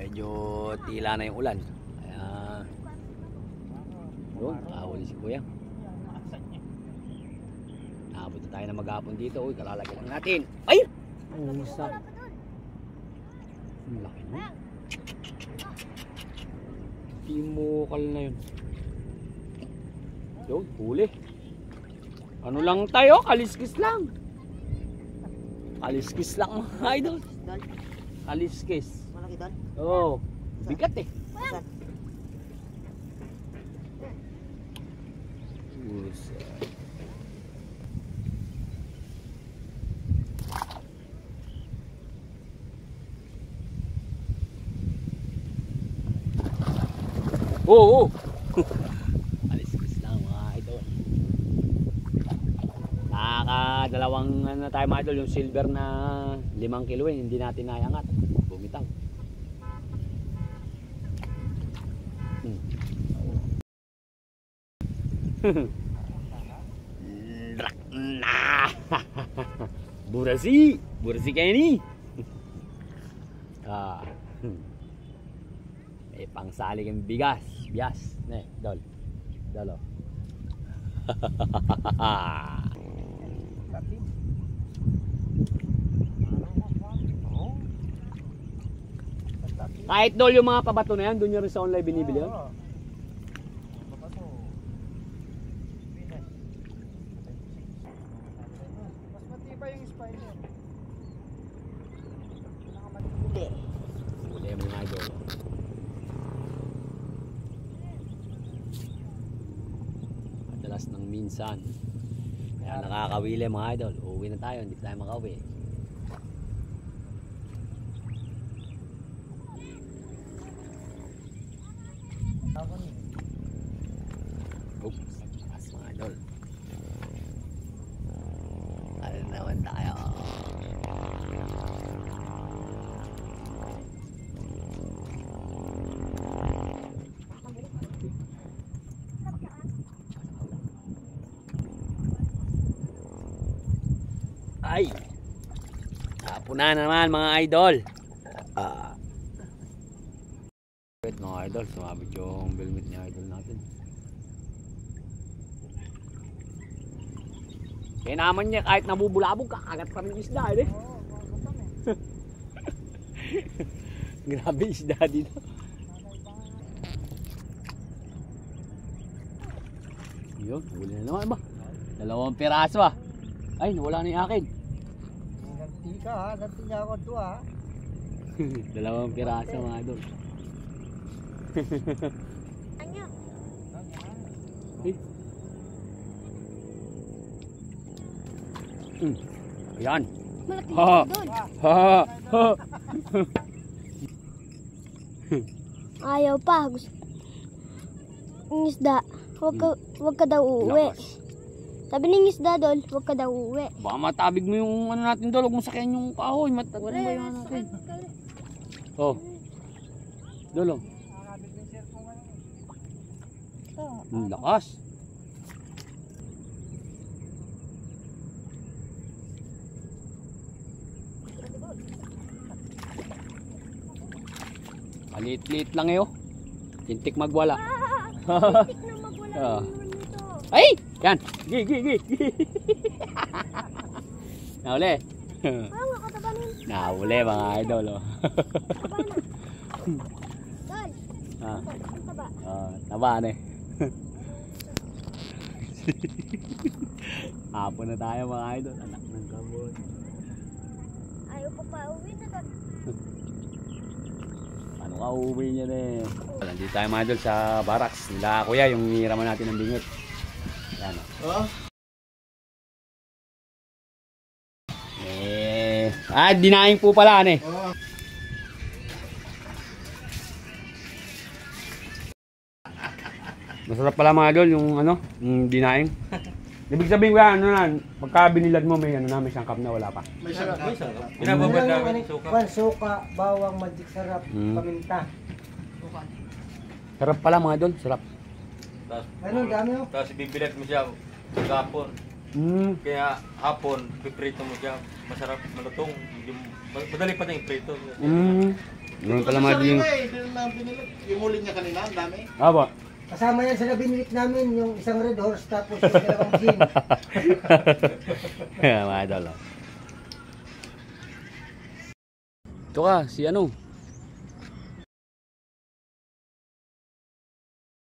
Medyo tila na yung ulan. Kaya doon, kahuli si Kuya. Nakabot na tayo na maghapon dito. Uy, kalalagyan lang natin. Ay! Ang isa. Ang laki mo. Timukal na yun. Yun, huli. Ano lang tayo? Kaliskis lang. Kaliskis lang mga idol. Kaliskis. Malaki doon? Oo. Bigat eh. Saan? Oo. Kaliskis lang mga idol. Nakakadalawang ano tayo mga idol, yung silver na 5 kilo eh, hindi natin nayangat. Bumitaw. Nah. Burasi kayak ini. Ah. Eh pangsali ng bigas, nih, dol. Dolo. Kahit dol yung mga pabato na yan, doon nyo rin sa online binibili yun. Huli mga idol. Madalas ng minsan. Kaya nakakawili mga idol. Uuwi na tayo, hindi tayo makauwi. Oops, as mga idol. Ano naman tayo? Ay, napuna na naman mga idol. Mga idol, sumabit yung bilmit ni idol natin. Kaya naman niya kahit nabubulabog, kakagat pa rin isda eh. Grabe isda dito. Yun, huli na naman ba? 2 piraso ah. Ay, nawala na yung akin. Ganti ka ha, ganti niya ako ito ha. 2 piraso mga idol. Anyo? Ayan. Malaki Ha! doon. Ha! Ha! Ayaw pa. Ang isda, wag ka daw uuwi. Lakas. Sabi ng isda doon, wag ka daw uuwi. Baka matabig mo yung ano natin doon. Huwag mo sakyan yung kahoy. Matagod mo yung ano natin. Oh. Dolo. Ang lakas. Maliit-liit lang eh oh. Tintik magwala. Tik na magwala Ah. naman nito. Ay! Yan! Gi! Nahuli. Parang nakatabanin. Nahuli mga idol oh. Taba na. Dol, Ah, ang taba. taba na eh. Hapon na tayo mga idol. Anak ng kabon. Ayaw pa pauwi na doon. Ano ka uuwi niya na eh. Nandito tayo mga idol sa barracks nila kuya yung hiraman natin ng bingit. Yan oh. Dinaing po pala ano eh. Masarap pala mga idol yung ano, yung dinaing. Ibig sabihin ko ano na, pagka binilad mo may ano na, may sangkap na wala pa. May sarap. Pinababad namin suka. Suka, bawang, magic sarap, paminta. Sarap pala mga idol, sarap. Ano, dami oh. Tapos bibilat mo siya hapon. Kaya hapon, piprito mo siya. Masarap, malutong. Madali pa na yung prito. Ganun pala mga ding. Yung huli niya kanina, ang dami. Aba. Kasama yan sa binilik namin, yung isang red horse, tapos yung dalawang gin. Mga idol. Ito ka, si ano?